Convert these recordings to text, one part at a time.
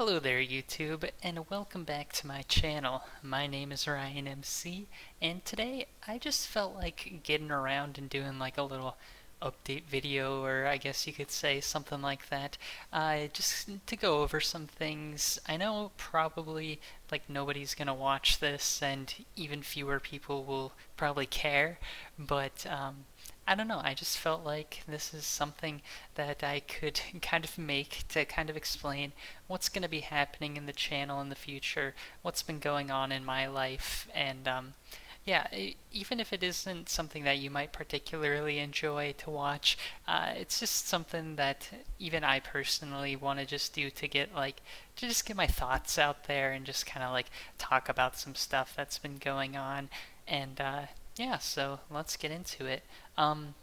Hello there YouTube, and welcome back to my channel. My name is Ryan MC, and today I just felt like getting around and doing like a little update video, or I guess you could say something like that, just to go over some things. I know probably like nobody's gonna watch this, and even fewer people will probably care, but I don't know, I just felt like this is something that I could kind of make to kind of explain what's going to be happening in the channel in the future, what's been going on in my life, and yeah, even if it isn't something that you might particularly enjoy to watch, it's just something that even I personally want to just do to get to just get my thoughts out there and just kind of like talk about some stuff that's been going on. And yeah, so let's get into it.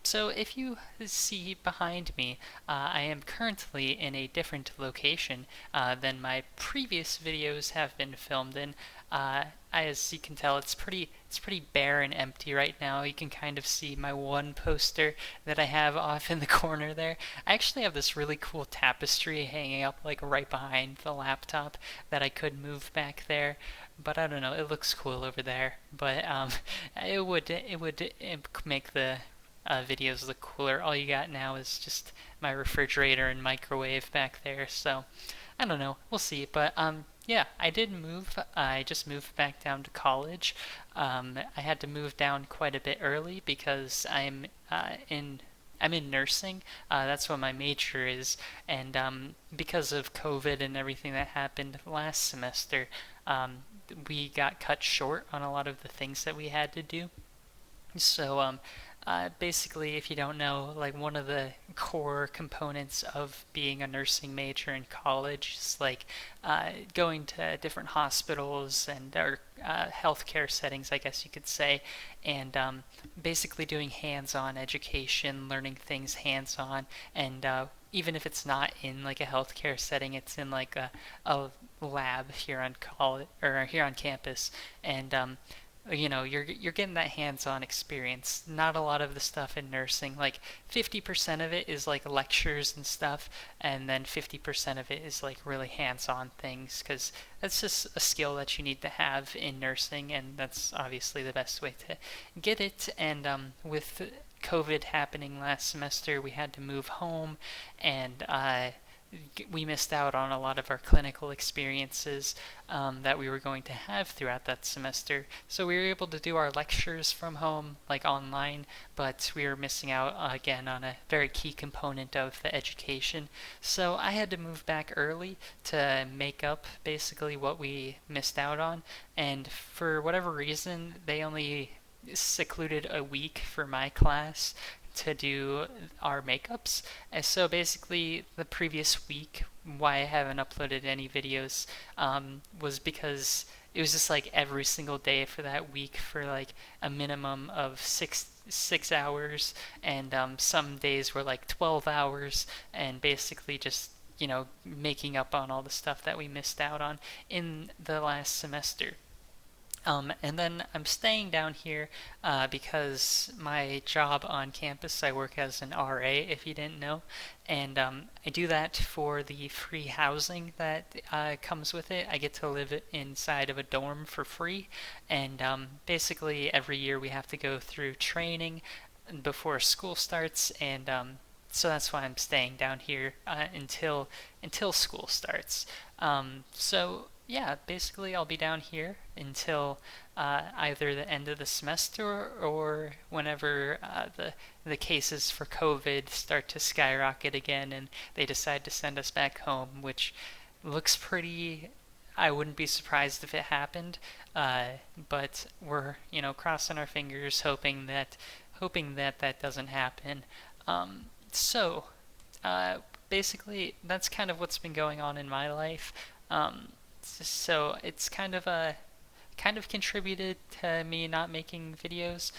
So if you see behind me, I am currently in a different location than my previous videos have been filmed in. As you can tell, it's pretty bare and empty right now. You can kind of see my one poster that I have off in the corner there. I actually have this really cool tapestry hanging up like right behind the laptop that I could move back there, but I don't know. It looks cool over there, but it would make the videos look cooler. All you got now is just my refrigerator and microwave back there. So I don't know. We'll see. But yeah, I did move. I just moved back down to college. I had to move down quite a bit early because I'm in nursing. That's what my major is, and because of COVID and everything that happened last semester, we got cut short on a lot of the things that we had to do. So, basically, if you don't know, like one of the core components of being a nursing major in college is like going to different hospitals and or healthcare settings, I guess you could say, and basically doing hands-on education, learning things hands-on, and even if it's not in like a healthcare setting, it's in like a lab here on college or here on campus, and you're getting that hands-on experience. Not a lot of the stuff in nursing, like 50% of it is like lectures and stuff, and then 50% of it is like really hands-on things, because that's just a skill that you need to have in nursing, and that's obviously the best way to get it. And with COVID happening last semester, we had to move home, and we missed out on a lot of our clinical experiences that we were going to have throughout that semester. So we were able to do our lectures from home, like online, but we were missing out again on a very key component of the education. So I had to move back early to make up basically what we missed out on. And for whatever reason, they only secluded a week for my class to do our makeups. And so basically, the previous week, why I haven't uploaded any videos was because it was just like every single day for that week for like a minimum of six hours, and some days were like 12 hours, and basically just making up on all the stuff that we missed out on in the last semester. And then I'm staying down here because my job on campus, I work as an RA, if you didn't know, and I do that for the free housing that comes with it. I get to live inside of a dorm for free, and basically every year we have to go through training before school starts, and so that's why I'm staying down here until school starts. So yeah, basically I'll be down here until either the end of the semester or whenever the cases for COVID start to skyrocket again and they decide to send us back home, which looks pretty. I wouldn't be surprised if it happened, but we're crossing our fingers, hoping that that doesn't happen. So basically, that's kind of what's been going on in my life. So it's kind of contributed to me not making videos.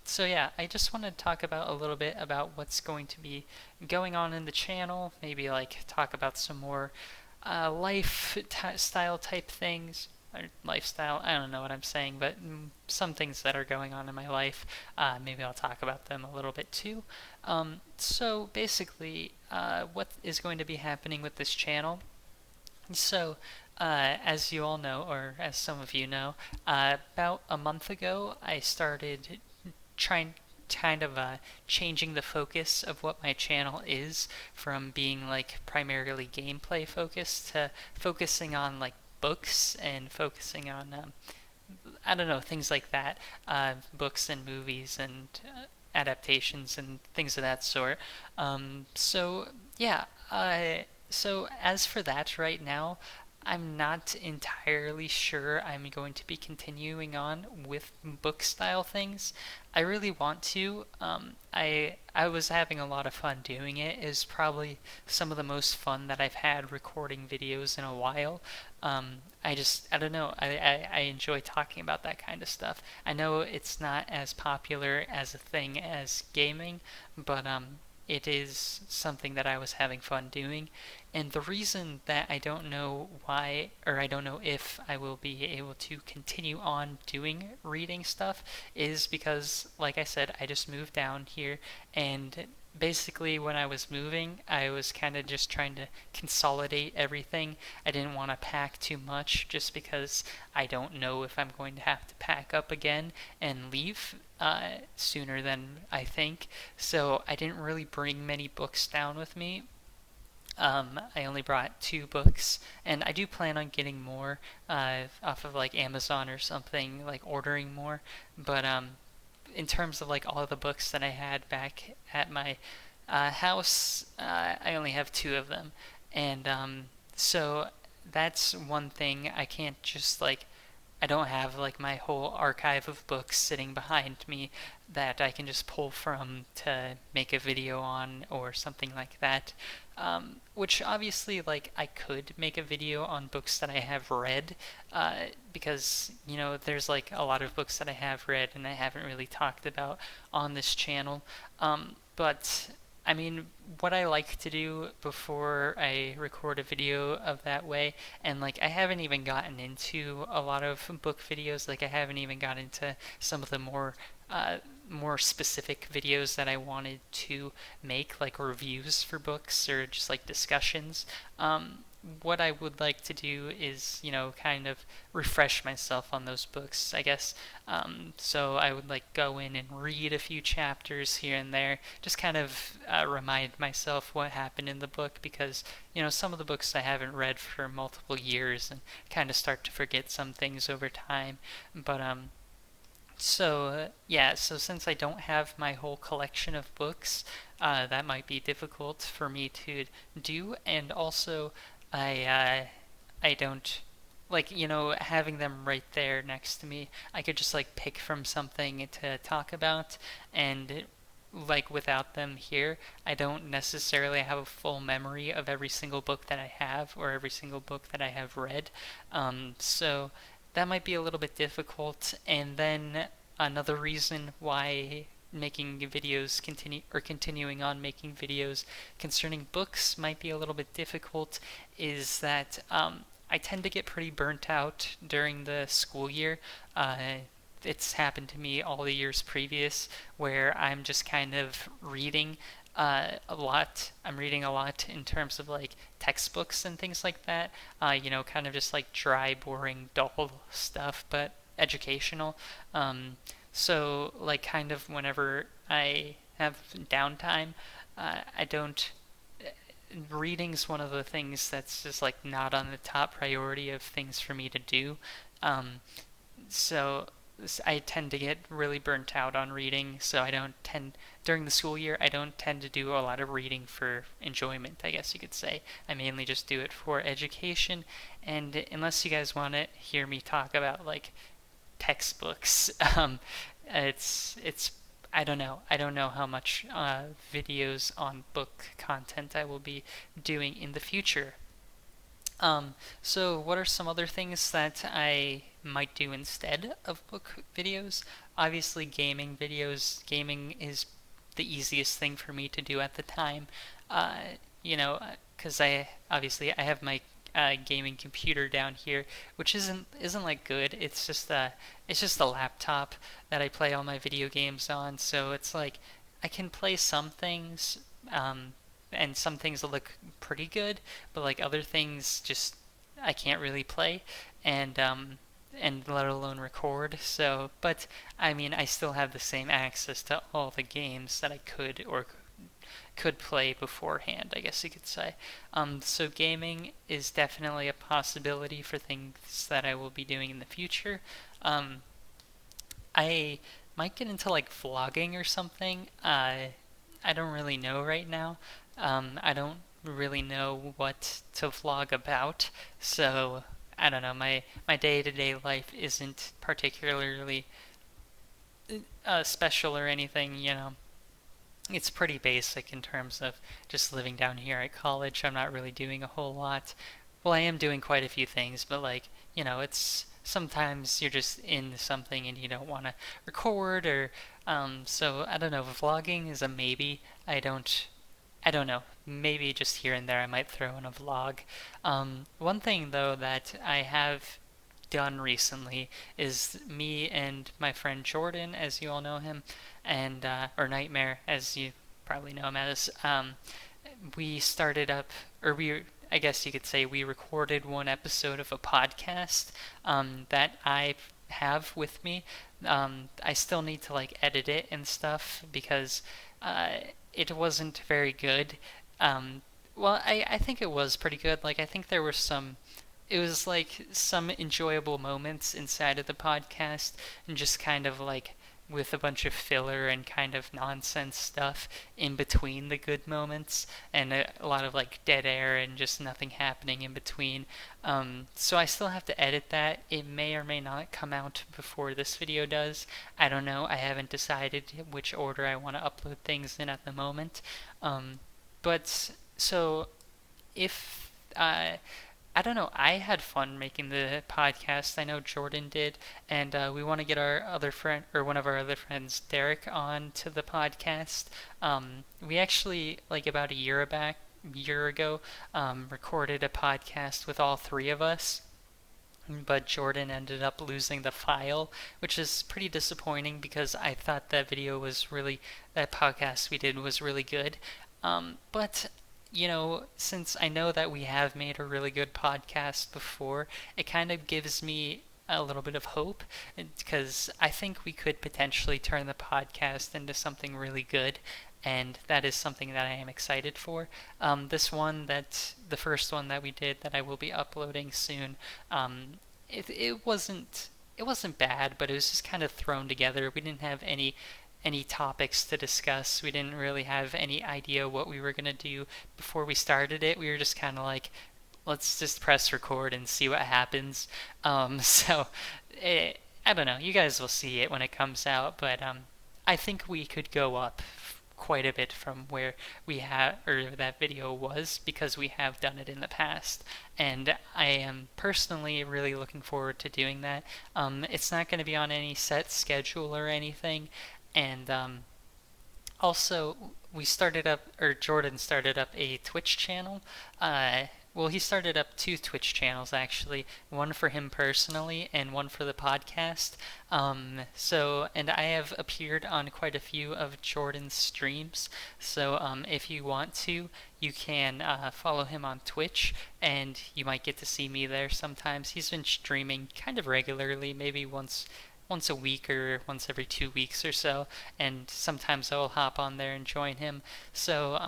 So yeah, I just want to talk about a little bit about what's going to be going on in the channel. Maybe like talk about some more lifestyle type things. Or lifestyle, I don't know what I'm saying, but some things that are going on in my life. Maybe I'll talk about them a little bit too. So basically, what is going to be happening with this channel So, as you all know, or as some of you know, about a month ago, I started trying kind of changing the focus of what my channel is from being like primarily gameplay focused to focusing on like books and focusing on I don't know, things like that, books and movies and adaptations and things of that sort. Yeah, so as for that right now, I'm not entirely sure I'm going to be continuing on with book style things. I really want to. I was having a lot of fun doing it. It's probably some of the most fun that I've had recording videos in a while. I don't know. I enjoy talking about that kind of stuff. I know it's not as popular as a thing as gaming, but it is something that I was having fun doing. And the reason that I don't know why, or I don't know if I will be able to continue on doing reading stuff, is because, like I said, I just moved down here, and basically when I was moving, I was kind of just trying to consolidate everything. I didn't want to pack too much just because I don't know if I'm going to have to pack up again and leave sooner than I think. So I didn't really bring many books down with me. I only brought two books, and I do plan on getting more off of like Amazon or something, like ordering more. But in terms of like all of the books that I had back at my house, I only have two of them, and so that's one thing I can't just like. I don't have like my whole archive of books sitting behind me that I can just pull from to make a video on or something like that. Which obviously, like, I could make a video on books that I have read, because, you know, there's like a lot of books that I have read and I haven't really talked about on this channel. But I mean, what I like to do before I record a video of that way, and like I haven't even gotten into a lot of book videos, like I haven't even got into some of the uh, more specific videos that I wanted to make, like reviews for books or just like discussions. What I would like to do is, you know, kind of refresh myself on those books, I guess. So I would like go in and read a few chapters here and there, just kind of remind myself what happened in the book because, you know, some of the books I haven't read for multiple years and kind of start to forget some things over time. But yeah, so since I don't have my whole collection of books, that might be difficult for me to do, and also I don't like, you know, having them right there next to me. I could just like pick from something to talk about, and like without them here, I don't necessarily have a full memory of every single book that I have or every single book that I have read. So that might be a little bit difficult. And then another reason why making videos continuing on making videos concerning books might be a little bit difficult is that I tend to get pretty burnt out during the school year. It's happened to me all the years previous where I'm just kind of reading a lot. I'm reading a lot in terms of like textbooks and things like that. You know, kind of just like dry, boring, dull stuff, but educational. So, like, kind of whenever I have downtime, I don't. Reading's one of the things that's just like not on the top priority of things for me to do. Um, so I tend to get really burnt out on reading, so I don't tend during the school year I don't tend to do a lot of reading for enjoyment, I guess you could say. I mainly just do it for education, and unless you guys want to hear me talk about like textbooks, it's I don't know. I don't know how much videos on book content I will be doing in the future. So what are some other things that I might do instead of book videos? Obviously, gaming videos. Gaming is the easiest thing for me to do at the time. You know, because I have my gaming computer down here, which isn't like good. It's just a laptop that I play all my video games on. So it's like I can play some things, and some things look pretty good, but like other things just I can't really play, and let alone record. So, but I mean, I still have the same access to all the games that I could play beforehand, I guess you could say. So gaming is definitely a possibility for things that I will be doing in the future. Um, I might get into like vlogging or something. I don't really know right now. I don't really know what to vlog about, so I don't know. My day-to-day life isn't particularly special or anything. It's pretty basic in terms of just living down here at college. I'm not really doing a whole lot. Well, I am doing quite a few things, but like, it's sometimes you're just in something and you don't want to record or so I don't know. Vlogging is a maybe. I don't know. Maybe just here and there I might throw in a vlog. One thing though that I have done recently is me and my friend Jordan, as you all know him, and or Nightmare, as you probably know him as. We started up, or we, I guess you could say, we recorded one episode of a podcast that I have with me. I still need to like edit it and stuff because uh, it wasn't very good. Um, well, I think it was pretty good. Like, I think there were it was like some enjoyable moments inside of the podcast and just kind of like with a bunch of filler and kind of nonsense stuff in between the good moments and a lot of like dead air and just nothing happening in between. So I still have to edit that. It may or may not come out before this video does. I don't know. I haven't decided which order I want to upload things in at the moment. But so if I don't know. I had fun making the podcast. I know Jordan did, and we want to get our other friend or one of our other friends, Derek, on to the podcast. We actually like about a year ago, recorded a podcast with all three of us. But Jordan ended up losing the file, which is pretty disappointing because I thought that podcast we did was really good. But since I know that we have made a really good podcast before, it kind of gives me a little bit of hope because I think we could potentially turn the podcast into something really good. And that is something that I am excited for. The first one that we did that I will be uploading soon, it wasn't bad, but it was just kind of thrown together. We didn't have any topics to discuss. We didn't really have any idea what we were going to do before we started it. We were just kind of like, let's just press record and see what happens. So, I don't know. You guys will see it when it comes out, but I think we could go up quite a bit from where we have or that video was because we have done it in the past, and I am personally really looking forward to doing that. It's not going to be on any set schedule or anything, and also we started up, or Jordan started up a Twitch channel. Well, he started up two Twitch channels actually, one for him personally and one for the podcast. And I have appeared on quite a few of Jordan's streams. So, if you want to, you can follow him on Twitch, and you might get to see me there sometimes. He's been streaming kind of regularly, maybe once a week or once every 2 weeks or so, and sometimes I will hop on there and join him. So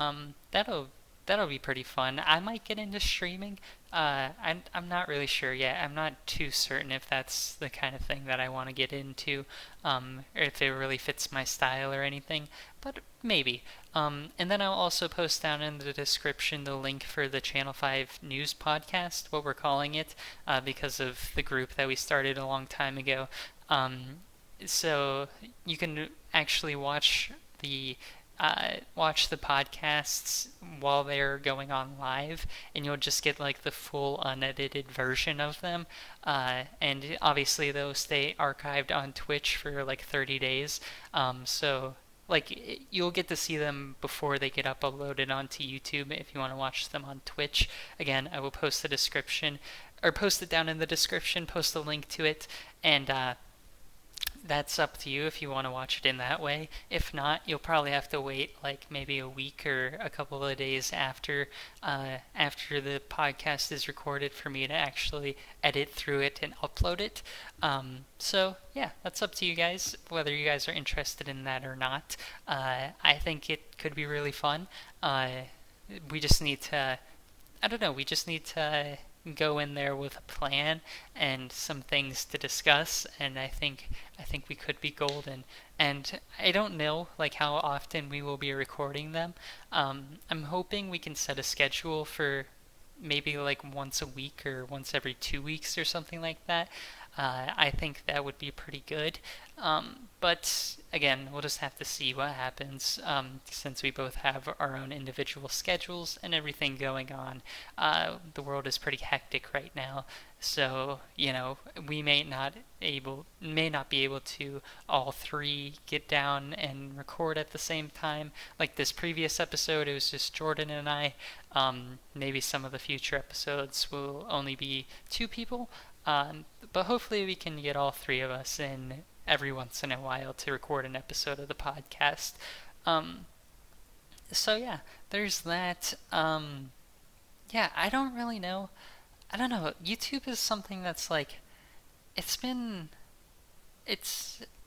that'll be pretty fun. I might get into streaming. I'm not really sure yet. I'm not too certain if that's the kind of thing that I want to get into, or if it really fits my style or anything. But maybe. And then I'll also post down in the description the link for the Channel 5 News podcast, what we're calling it, because of the group that we started a long time ago. So you can actually watch the podcasts while they're going on live, and you'll just get like the full unedited version of them. And obviously those stay archived on Twitch for like 30 days. So like you'll get to see them before they get uploaded onto YouTube if you want to watch them on Twitch. Again, I will post the description or post it down in the description, post a link to it, and that's up to you if you want to watch it in that way. If not, you'll probably have to wait like maybe a week or a couple of days after the podcast is recorded for me to actually edit through it and upload it. So yeah, that's up to you guys whether you guys are interested in that or not. I think it could be really fun. Uh, we just need to I don't know. We just need to go in there with a plan and some things to discuss, and I think we could be golden. And I don't know like how often we will be recording them. I'm hoping we can set a schedule for maybe like once a week or once every 2 weeks or something like that. I think that would be pretty good. But again, we'll just have to see what happens since we both have our own individual schedules and everything going on. The world is pretty hectic right now, so we may not be able to all three get down and record at the same time. Like this previous episode, it was just Jordan and I. Maybe some of the future episodes will only be two people. But hopefully we can get all three of us in every once in a while to record an episode of the podcast. Um, so yeah, there's that. Yeah, I don't really know. I don't know. YouTube is something that's like it's been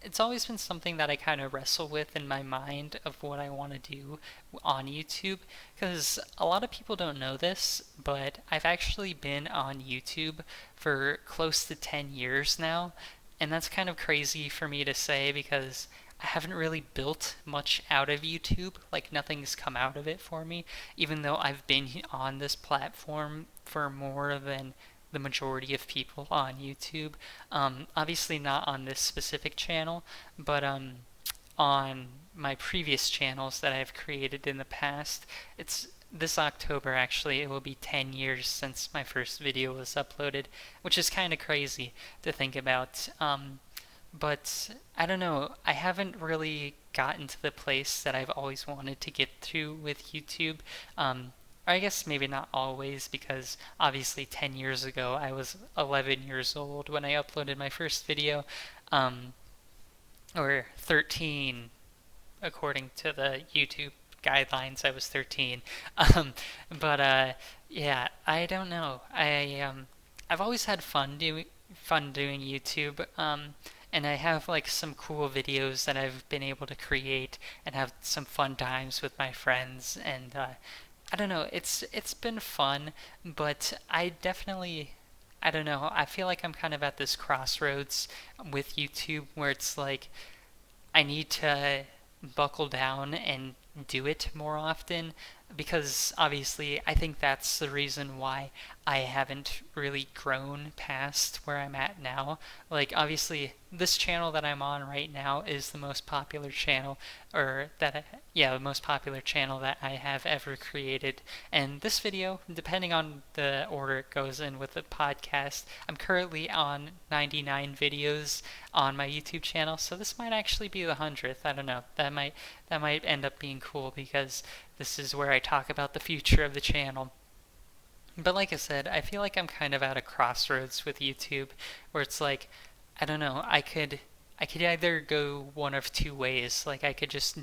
it's always been something that I kind of wrestle with in my mind of what I want to do on YouTube because a lot of people don't know this, but I've actually been on YouTube for close to 10 years now, and that's kind of crazy for me to say because I haven't really built much out of YouTube. Like nothing's come out of it for me, even though I've been on this platform for more than the majority of people on YouTube. Obviously not on this specific channel, but on my previous channels that I've created in the past. It's this October actually, it will be 10 years since my first video was uploaded, which is kind of crazy to think about. But I don't know, I haven't really gotten to the place that I've always wanted to get to with YouTube. Or I guess maybe not always, because obviously 10 years ago I was 11 years old when I uploaded my first video, um, or 13 according to the YouTube guidelines. I was 13. Um, but yeah, I don't know. I've always had fun doing YouTube. And I have like some cool videos that I've been able to create and have some fun times with my friends and I don't know, it's been fun, but I don't know, I feel like I'm kind of at this crossroads with YouTube where it's like I need to buckle down and do it more often because obviously I think that's the reason why I haven't really grown past where I'm at now. Like obviously this channel that I'm on right now is the most popular channel or the most popular channel that I have ever created. And this video, depending on the order it goes in with the podcast, I'm currently on 99 videos on my YouTube channel, so this might actually be the 100th. I don't know. That might end up being cool because this is where I talk about the future of the channel. But like I said, I feel like I'm kind of at a crossroads with YouTube where it's like I don't know, I could either go one of two ways. Like I could just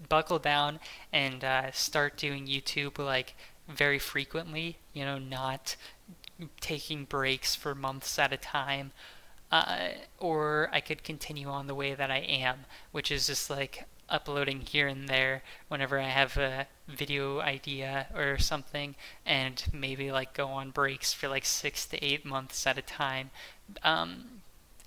buckle down and start doing YouTube like very frequently, not taking breaks for months at a time, or I could continue on the way that I am, which is just like uploading here and there whenever I have a video idea or something, and maybe like go on breaks for like 6 to 8 months at a time. Um,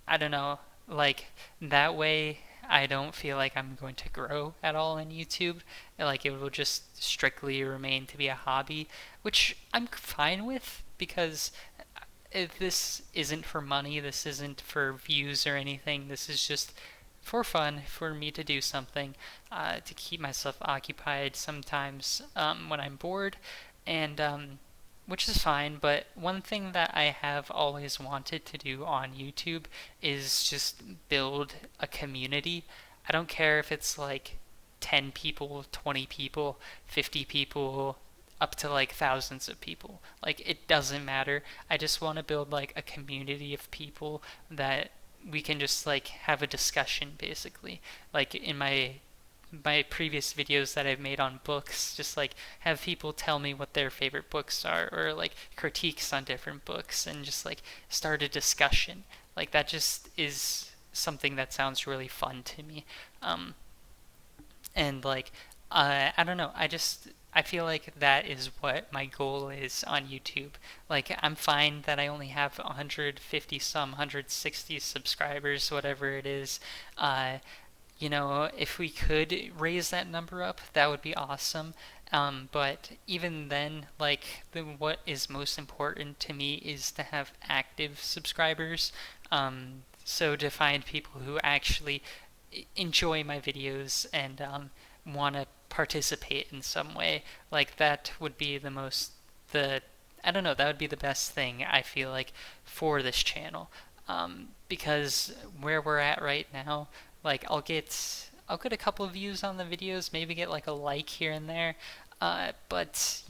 I don't know, like that way I don't feel like I'm going to grow at all in YouTube. Like it will just strictly remain to be a hobby, which I'm fine with because if this isn't for money, this isn't for views or anything. This is just for fun, for me to do something, to keep myself occupied sometimes when I'm bored, and which is fine. But one thing that I have always wanted to do on YouTube is just build a community. I don't care if it's like 10 people, 20 people, 50 people, up to like thousands of people. Like it doesn't matter. I just want to build like a community of people that we can just like have a discussion basically. Like in my previous videos that I've made on books, just like have people tell me what their favorite books are or like critiques on different books and just like start a discussion. Like that just is something that sounds really fun to me. Um, and like I don't know, I feel like that is what my goal is on YouTube. Like I'm fine that I only have 150 some 160 subscribers, whatever it is. If we could raise that number up, that would be awesome. But even then, like what is most important to me is to have active subscribers. So to find people who actually enjoy my videos and want to participate in some way, like that would be the I don't know, that would be the best thing I feel like for this channel. Because where we're at right now, like I'll get a couple of views on the videos, maybe get like a like here and there, but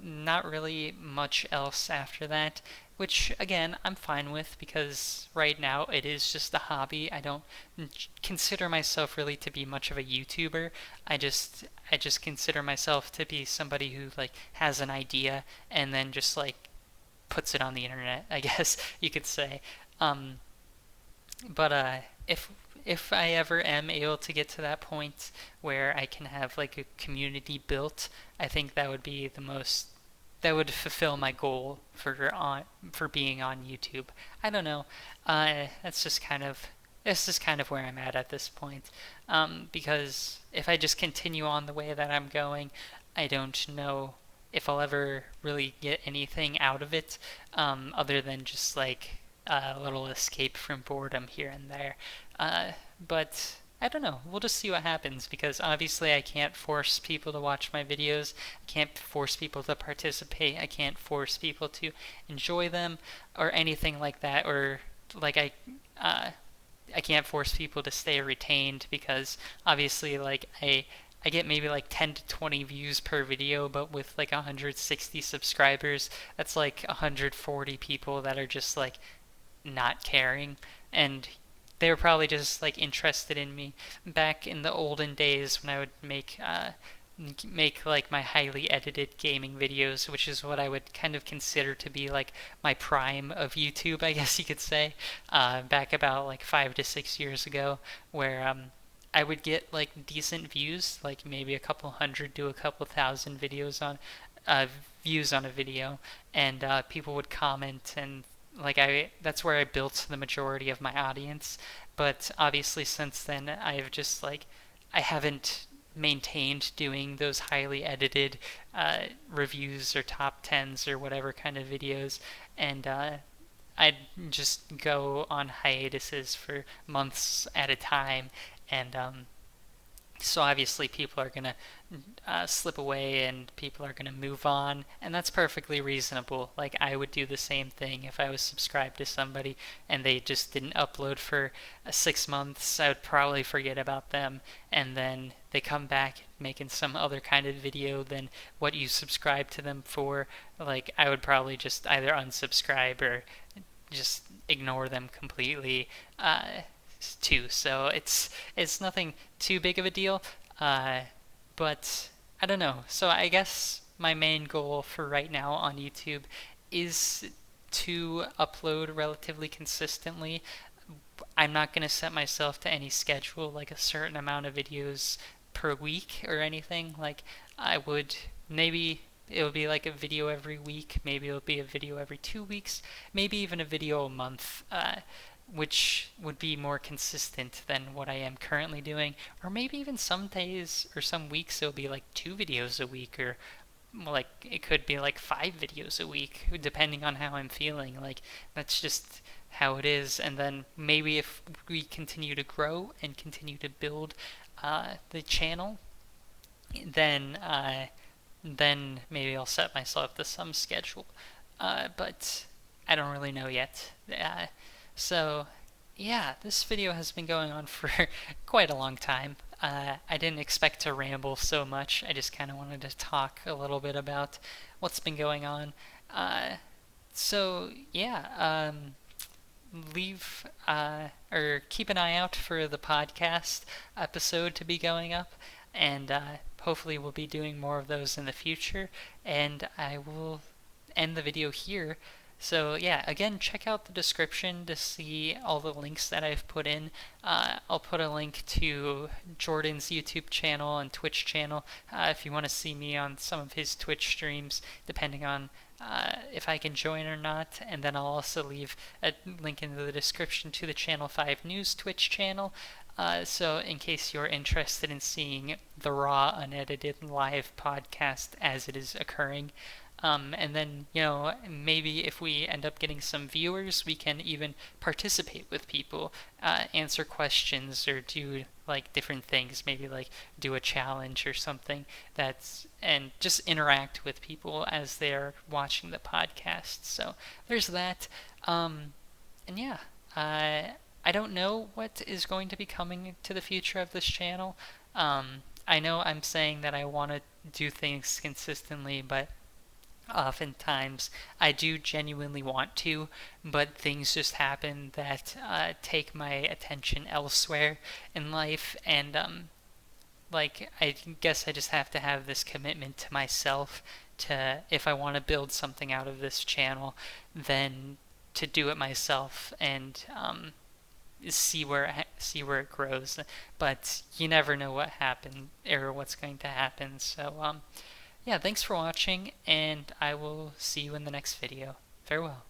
not really much else after that. Which again, I'm fine with because right now it is just a hobby. I don't consider myself really to be much of a YouTuber. I just consider myself to be somebody who like has an idea and then just like puts it on the internet, I guess you could say. Um, but if I ever am able to get to that point where I can have like a community built, I think that would fulfill my goal for being on YouTube. I don't know. That's just kind of this is kind of where I'm at this point. Because if I just continue on the way that I'm going, I don't know if I'll ever really get anything out of it, other than just like a little escape from boredom here and there. But I don't know. We'll just see what happens because obviously I can't force people to watch my videos. I can't force people to participate. I can't force people to enjoy them or anything like that. Or like I can't force people to stay retained because obviously like I get maybe like 10 to 20 views per video, but with like 160 subscribers, that's like 140 people that are just like not caring, and they were probably just like interested in me back in the olden days when I would make like my highly edited gaming videos, which is what I would kind of consider to be like my prime of YouTube, I guess you could say, back about like 5 to 6 years ago, where I would get like decent views, like maybe a couple hundred to a couple thousand uh, views on a video, and people would comment and like I that's where I built the majority of my audience. But obviously since then I've just like I haven't maintained doing those highly edited reviews or top tens or whatever kind of videos, and I'd just go on hiatuses for months at a time, and so obviously people are gonna slip away and people are gonna move on, and that's perfectly reasonable. Like I would do the same thing if I was subscribed to somebody and they just didn't upload for 6 months. I would probably forget about them, and then they come back making some other kind of video than what you subscribed to them for. Like I would probably just either unsubscribe or just ignore them completely. Too. So it's nothing too big of a deal. Uh, but I don't know. So I guess my main goal for right now on YouTube is to upload relatively consistently. I'm not going to set myself to any schedule, like a certain amount of videos per week or anything. Like I would maybe it'll be like a video every week, maybe it'll be a video every 2 weeks, maybe even a video a month. Which would be more consistent than what I am currently doing. Or maybe even some days or some weeks it'll be like 2 videos a week, or like it could be like 5 videos a week, depending on how I'm feeling. Like that's just how it is. And then maybe if we continue to grow and continue to build the channel, then then maybe I'll set myself to some schedule. But I don't really know yet. So, yeah, this video has been going on for quite a long time. I didn't expect to ramble so much. I just kind of wanted to talk a little bit about what's been going on. Uh, so, yeah, leave or keep an eye out for the podcast episode to be going up, and hopefully we'll be doing more of those in the future. And I will end the video here. So yeah, again, check out the description to see all the links that I've put in. I'll put a link to Jordan's YouTube channel and Twitch channel if you want to see me on some of his Twitch streams, depending on if I can join or not. And then I'll also leave a link in the description to the Channel 5 News Twitch channel. So in case you're interested in seeing the raw, unedited live podcast as it is occurring. And then, maybe if we end up getting some viewers, we can even participate with people, answer questions, or do like different things. Maybe like do a challenge or something and just interact with people as they're watching the podcast. So there's that. And yeah, I don't know what is going to be coming to the future of this channel. I know I'm saying that I want to do things consistently, but oftentimes I do genuinely want to, but things just happen that take my attention elsewhere in life, and I guess I just have to have this commitment to myself to, if I want to build something out of this channel, then to do it myself and see where it grows. But you never know what happened or what's going to happen. So yeah, thanks for watching, and I will see you in the next video. Farewell.